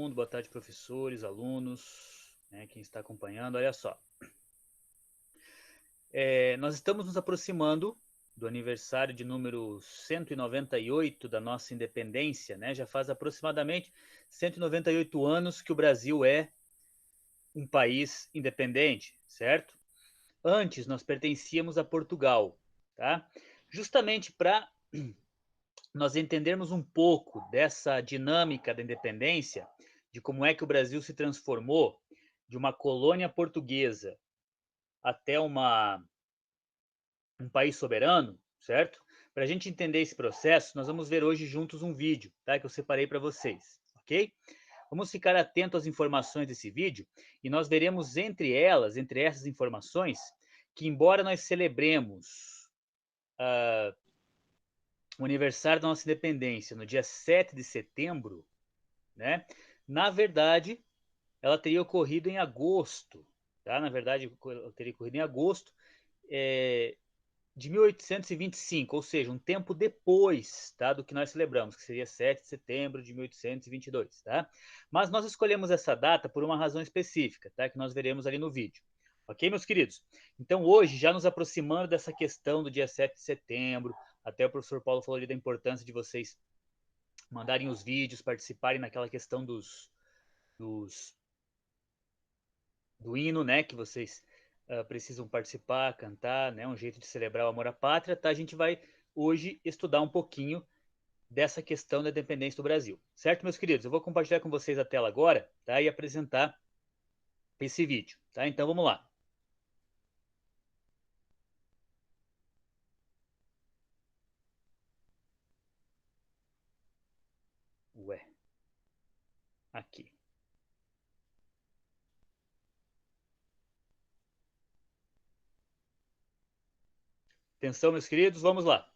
mundo, boa tarde, professores, alunos, né, quem está acompanhando. Olha só, nós estamos nos aproximando do aniversário de número 198 da nossa independência, né? Já faz aproximadamente 198 anos que o Brasil é um país independente, certo? Antes nós pertencíamos a Portugal, tá? Justamente para nós entendermos um pouco dessa dinâmica da independência, de como é que o Brasil se transformou de uma colônia portuguesa até um país soberano, certo? Para a gente entender esse processo, nós vamos ver hoje juntos um vídeo, tá? Que eu separei para vocês, ok? Vamos ficar atentos às informações desse vídeo e nós veremos entre essas informações, que embora nós celebremos o aniversário da nossa independência no dia 7 de setembro, né? Na verdade, ela teria ocorrido em agosto, tá? Na verdade, ela teria ocorrido em agosto de 1825, ou seja, um tempo depois, tá, do que nós celebramos, que seria 7 de setembro de 1822, tá? Mas nós escolhemos essa data por uma razão específica, tá, que nós veremos ali no vídeo. Ok, meus queridos? Então, hoje, já nos aproximando dessa questão do dia 7 de setembro, até o professor Paulo falou ali da importância de vocês mandarem os vídeos, participarem naquela questão do hino, né, que vocês precisam participar, cantar, né, um jeito de celebrar o amor à pátria, tá? A gente vai hoje estudar um pouquinho dessa questão da independência do Brasil, certo, meus queridos? Eu vou compartilhar com vocês a tela agora, tá, e apresentar esse vídeo, tá? Então, vamos lá. Aqui. Atenção, meus queridos, vamos lá.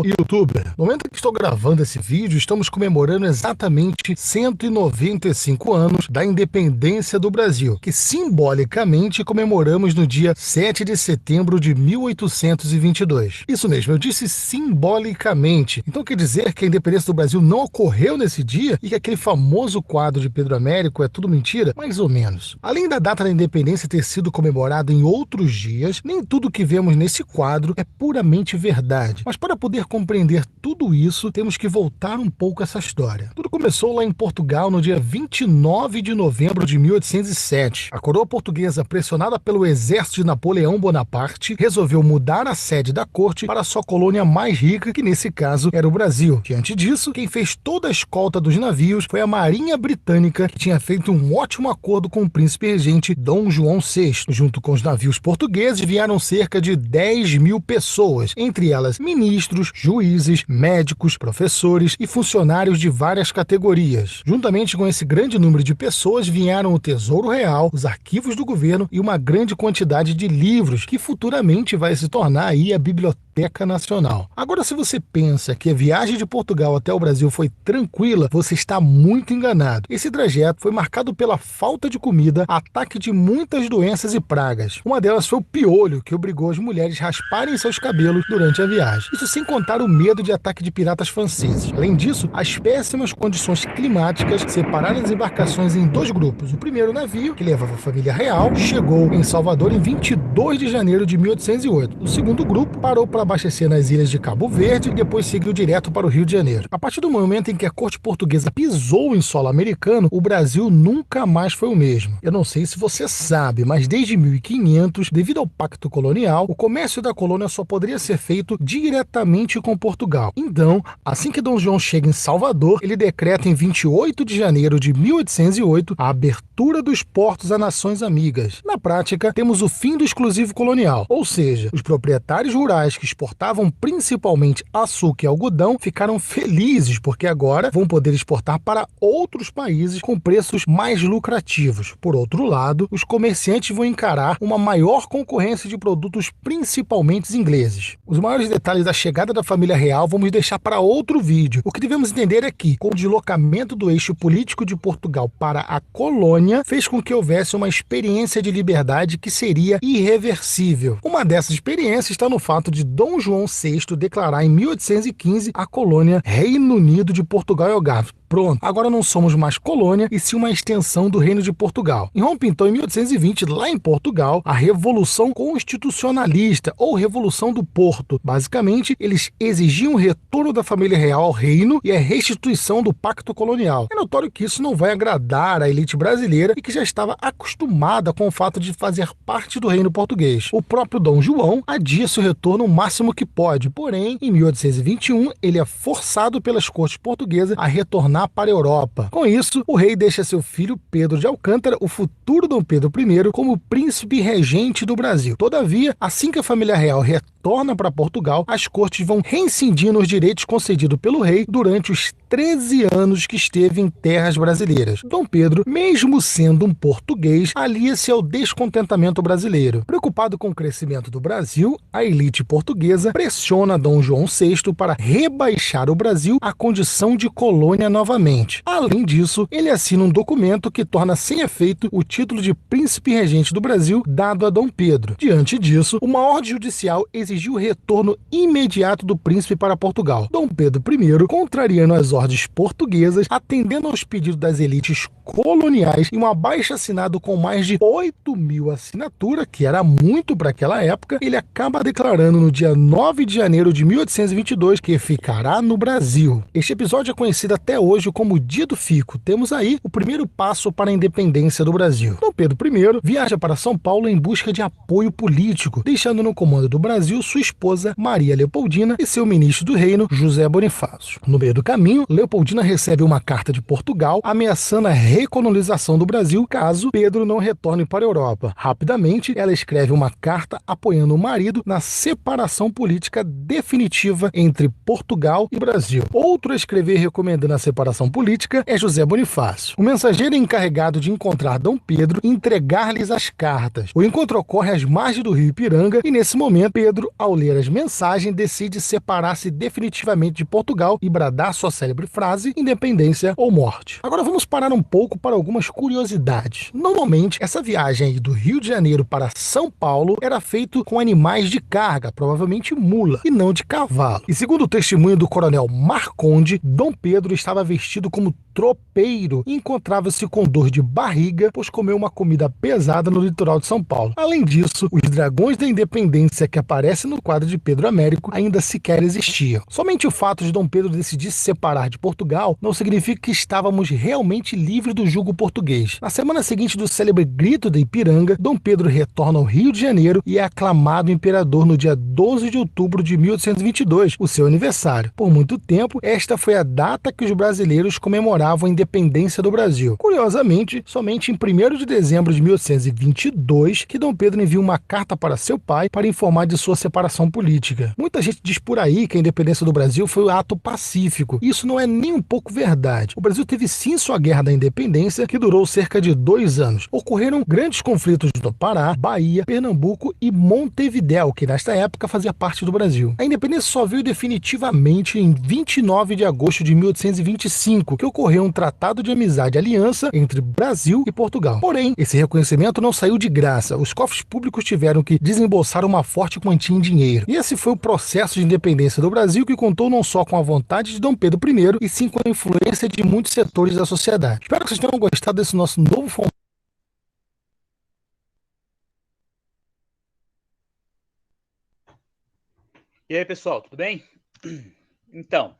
YouTuber. No momento que estou gravando esse vídeo, estamos comemorando exatamente 195 anos da independência do Brasil, que simbolicamente comemoramos no dia 7 de setembro de 1822. Isso mesmo, eu disse simbolicamente. Então quer dizer que a independência do Brasil não ocorreu nesse dia e que aquele famoso quadro de Pedro Américo é tudo mentira? Mais ou menos. Além da data da independência ter sido comemorada em outros dias, nem tudo que vemos nesse quadro é puramente verdade. Mas para poder compreender tudo isso, temos que voltar um pouco essa história. Tudo começou lá em Portugal no dia 29 de novembro de 1807. A coroa portuguesa, pressionada pelo exército de Napoleão Bonaparte, resolveu mudar a sede da corte para a sua colônia mais rica, que nesse caso era o Brasil. Diante disso, quem fez toda a escolta dos navios foi a Marinha Britânica, que tinha feito um ótimo acordo com o príncipe regente Dom João VI. Junto com os navios portugueses vieram cerca de 10.000 pessoas, entre elas ministros, juízes, médicos, professores e funcionários de várias categorias. Juntamente com esse grande número de pessoas vieram o Tesouro Real, os arquivos do governo e uma grande quantidade de livros que futuramente vai se tornar aí a Biblioteca Nacional. Agora, se você pensa que a viagem de Portugal até o Brasil foi tranquila, você está muito enganado. Esse trajeto foi marcado pela falta de comida, ataque de muitas doenças e pragas. Uma delas foi o piolho, que obrigou as mulheres a rasparem seus cabelos durante a viagem. Isso sem contar o medo de ataque de piratas franceses. Além disso, as péssimas condições climáticas separaram as embarcações em dois grupos. O primeiro navio, que levava a família real, chegou em Salvador em 22 de janeiro de 1808. O segundo grupo parou para abastecer nas ilhas de Cabo Verde e depois seguiu direto para o Rio de Janeiro. A partir do momento em que a corte portuguesa pisou em solo americano, o Brasil nunca mais foi o mesmo. Eu não sei se você sabe, mas desde 1500, devido ao pacto colonial, o comércio da colônia só poderia ser feito diretamente com Portugal. Então, assim que Dom João chega em Salvador, ele decreta em 28 de janeiro de 1808 a abertura dos portos a nações amigas. Na prática, temos o fim do exclusivo colonial, ou seja, os proprietários rurais que exportavam principalmente açúcar e algodão ficaram felizes porque agora vão poder exportar para outros países com preços mais lucrativos. Por outro lado, os comerciantes vão encarar uma maior concorrência de produtos principalmente ingleses. Os maiores detalhes da chegada da família real vamos deixar para outro vídeo. O que devemos entender é que, com o deslocamento do eixo político de Portugal para a colônia, fez com que houvesse uma experiência de liberdade que seria irreversível. Uma dessas experiências está no fato de Dom João VI declarar em 1815 a colônia Reino Unido de Portugal e Algarve. pronto, agora não somos mais colônia e sim uma extensão do Reino de Portugal. Irrompe então em 1820, lá em Portugal, a Revolução Constitucionalista ou Revolução do Porto. Basicamente, eles exigiam o retorno da família real ao reino e a restituição do pacto colonial. É notório que isso não vai agradar à elite brasileira e que já estava acostumada com o fato de fazer parte do reino português. O próprio Dom João adia seu retorno o máximo que pode, porém, em 1821, ele é forçado pelas cortes portuguesas a retornar para a Europa. Com isso, o rei deixa seu filho Pedro de Alcântara, o futuro Dom Pedro I, como príncipe regente do Brasil. Todavia, assim que a família real retorna para Portugal, as cortes vão reincidindo os direitos concedidos pelo rei durante os 13 anos que esteve em terras brasileiras. Dom Pedro, mesmo sendo um português, alia-se ao descontentamento brasileiro. Preocupado com o crescimento do Brasil, a elite portuguesa pressiona Dom João VI para rebaixar o Brasil à condição de colônia novamente. Além disso, ele assina um documento que torna sem efeito o título de príncipe regente do Brasil dado a Dom Pedro. Diante disso, uma ordem judicial exigiu o retorno imediato do príncipe para Portugal. Dom Pedro I, contrariando as ordens portuguesas, atendendo aos pedidos das elites coloniais e um abaixo-assinado com mais de 8.000 assinaturas, que era muito para aquela época, ele acaba declarando no dia 9 de janeiro de 1822 que ficará no Brasil. Este episódio é conhecido até hoje como Dia do Fico. Temos aí o primeiro passo para a independência do Brasil. Dom Pedro I viaja para São Paulo em busca de apoio político, deixando no comando do Brasil sua esposa Maria Leopoldina e seu ministro do reino, José Bonifácio. No meio do caminho, Leopoldina recebe uma carta de Portugal ameaçando a recolonização do Brasil caso Pedro não retorne para a Europa. Rapidamente, ela escreve uma carta apoiando o marido na separação política definitiva entre Portugal e Brasil. Outro a escrever recomendando a separação política é José Bonifácio. O mensageiro é encarregado de encontrar Dom Pedro e entregar-lhes as cartas. O encontro ocorre às margens do rio Ipiranga e, nesse momento, Pedro, ao ler as mensagens, decide separar-se definitivamente de Portugal e bradar sua célebre frase: independência ou morte. Agora vamos parar um pouco para algumas curiosidades. Normalmente, essa viagem aí do Rio de Janeiro para São Paulo era feita com animais de carga, provavelmente mula, e não de cavalo. E segundo o testemunho do coronel Marconde, Dom Pedro estava vestido como tropeiro e encontrava-se com dor de barriga, pois comeu uma comida pesada no litoral de São Paulo. Além disso, os dragões da independência que aparecem no quadro de Pedro Américo ainda sequer existiam. Somente o fato de Dom Pedro decidir se separar de Portugal não significa que estávamos realmente livres do jugo português. Na semana seguinte do célebre Grito da Ipiranga, Dom Pedro retorna ao Rio de Janeiro e é aclamado imperador no dia 12 de outubro de 1822, o seu aniversário. Por muito tempo, esta foi a data que os brasileiros comemoravam a independência do Brasil. Curiosamente, somente em 1º de dezembro de 1822 que Dom Pedro envia uma carta para seu pai para informar de sua separação política. Muita gente diz por aí que a independência do Brasil foi um ato pacífico. Isso não é nem um pouco verdade. O Brasil teve sim sua guerra da independência, que durou cerca de 2 anos. Ocorreram grandes conflitos no Pará, Bahia, Pernambuco e Montevidéu, que nesta época fazia parte do Brasil. A independência só veio definitivamente em 29 de agosto de 1825, que ocorreu um tratado de amizade e aliança entre Brasil e Portugal. Porém, esse reconhecimento não saiu de graça. Os cofres públicos tiveram que desembolsar uma forte quantia em dinheiro. E esse foi o processo de independência do Brasil, que contou não só com a vontade de Dom Pedro I, e sim com a influência de muitos setores da sociedade. Espero que vocês tenham gostado desse nosso novo formato. E aí, pessoal, tudo bem? Então,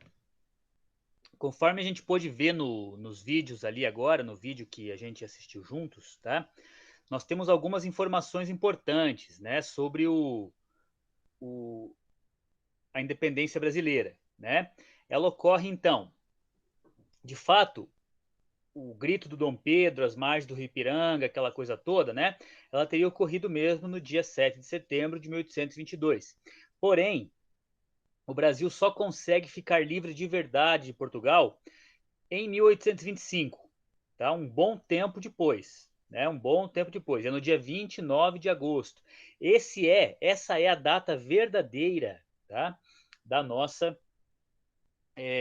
conforme a gente pôde ver nos vídeos ali agora, no vídeo que a gente assistiu juntos, tá? Nós temos algumas informações importantes, né, sobre a independência brasileira, né? Ela ocorre, então, de fato, o grito do Dom Pedro, as margens do Rio Ipiranga, aquela coisa toda, né? Ela teria ocorrido mesmo no dia 7 de setembro de 1822. Porém, o Brasil só consegue ficar livre de verdade de Portugal em 1825, tá? Um bom tempo depois, né? Um bom tempo depois, é no dia 29 de agosto. Essa é a data verdadeira, tá? Da nossa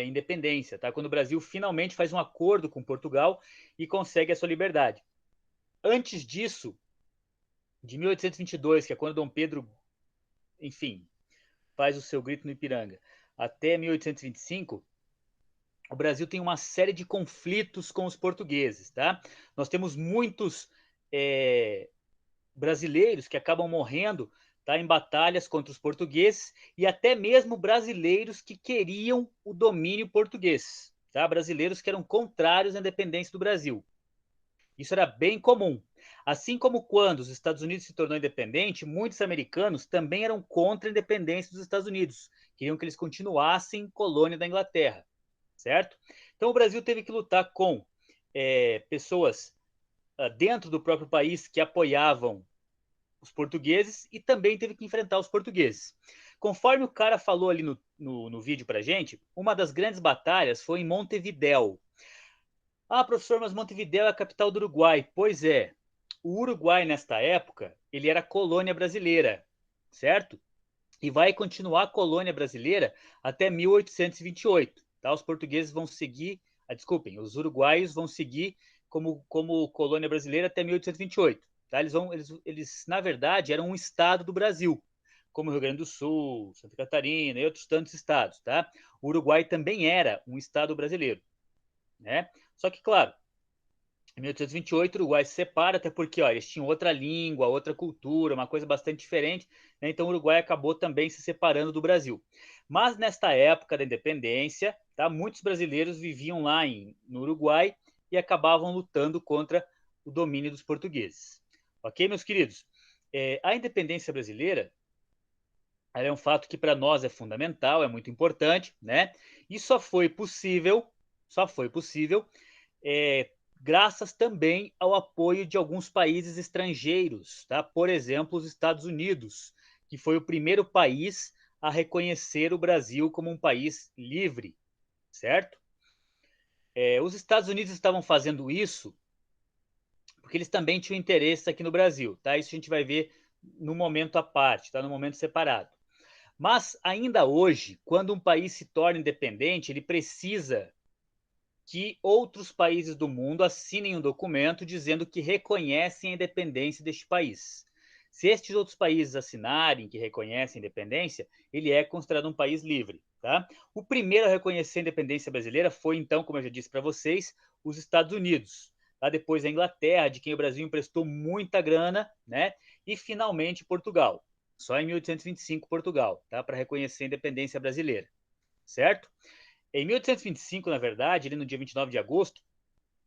independência, tá? Quando o Brasil finalmente faz um acordo com Portugal e consegue a sua liberdade. Antes disso, de 1822, que é quando Dom Pedro, enfim, faz o seu grito no Ipiranga, até 1825, o Brasil tem uma série de conflitos com os portugueses, tá? Nós temos muitos brasileiros que acabam morrendo, tá, em batalhas contra os portugueses e até mesmo brasileiros que queriam o domínio português, tá? Brasileiros que eram contrários à independência do Brasil. Isso era bem comum. Assim como quando os Estados Unidos se tornou independente, muitos americanos também eram contra a independência dos Estados Unidos, queriam que eles continuassem colônia da Inglaterra, certo? Então o Brasil teve que lutar com pessoas dentro do próprio país que apoiavam os portugueses e também teve que enfrentar os portugueses. Conforme o cara falou ali no vídeo pra gente, uma das grandes batalhas foi em Montevidéu. Ah, professor, mas Montevidéu é a capital do Uruguai. Pois é, o Uruguai nesta época, ele era colônia brasileira, certo? E vai continuar colônia brasileira até 1828, tá? Os portugueses vão seguir, desculpem, os uruguaios vão seguir como colônia brasileira até 1828, tá? Eles, na verdade, eram um estado do Brasil, como Rio Grande do Sul, Santa Catarina e outros tantos estados, tá? O Uruguai também era um estado brasileiro, né? Só que, claro, em 1828, o Uruguai se separa, até porque ó, eles tinham outra língua, outra cultura, uma coisa bastante diferente, né? Então o Uruguai acabou também se separando do Brasil. Mas nesta época da independência, tá, muitos brasileiros viviam lá no Uruguai e acabavam lutando contra o domínio dos portugueses. Ok, meus queridos? A independência brasileira é um fato que para nós é fundamental, é muito importante, né? E só foi possível é, graças também ao apoio de alguns países estrangeiros, tá? Por exemplo, os Estados Unidos, que foi o primeiro país a reconhecer o Brasil como um país livre, certo? Os Estados Unidos estavam fazendo isso porque eles também tinham interesse aqui no Brasil, tá? Isso a gente vai ver no momento à parte, tá? No momento separado. Mas ainda hoje, quando um país se torna independente, ele precisa que outros países do mundo assinem um documento dizendo que reconhecem a independência deste país. Se estes outros países assinarem que reconhecem a independência, ele é considerado um país livre. Tá? O primeiro a reconhecer a independência brasileira foi, então, como eu já disse para vocês, os Estados Unidos. Tá? Depois a Inglaterra, de quem o Brasil emprestou muita grana, né? E finalmente Portugal. Só em 1825 Portugal, tá? Para reconhecer a independência brasileira, certo? Em 1825, na verdade, ali no dia 29 de agosto,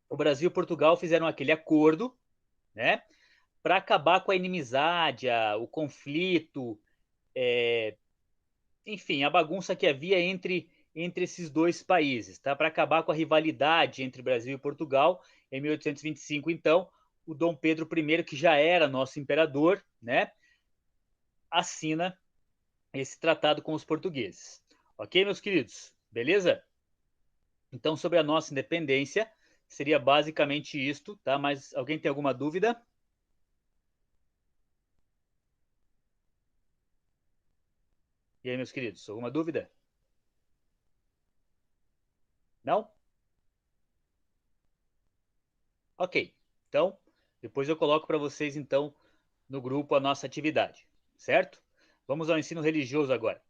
o Brasil e Portugal fizeram aquele acordo, né, para acabar com a inimizade, o conflito, enfim, a bagunça que havia entre esses dois países, tá? Para acabar com a rivalidade entre Brasil e Portugal. Em 1825, então, o Dom Pedro I, que já era nosso imperador, né, assina esse tratado com os portugueses. Ok, meus queridos? Beleza? Então, sobre a nossa independência, seria basicamente isto, tá? Mas alguém tem alguma dúvida? E aí, meus queridos, alguma dúvida? Não? Ok. Então, depois eu coloco para vocês, então, no grupo a nossa atividade, certo? Vamos ao ensino religioso agora.